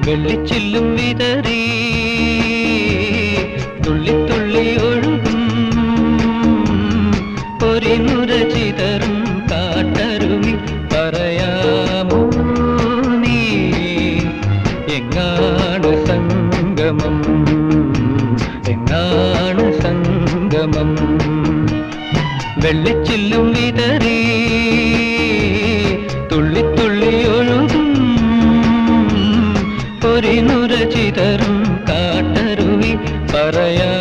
വെള്ളിച്ചില്ലും വിതറി തുള്ളി തുള്ളി ഒഴുകും പൊരിനുര ചിതറും കാട്ടരുവി പറയാമോ നീ എങ്ങാണ് സംഗമം എങ്ങാണ് സംഗമം വെള്ളിച്ചില്ലും വിതറി തുള്ളി തുള്ളി ഒഴുകും പൊരിനുര ചിതറും കാട്ടരുവി പറയാ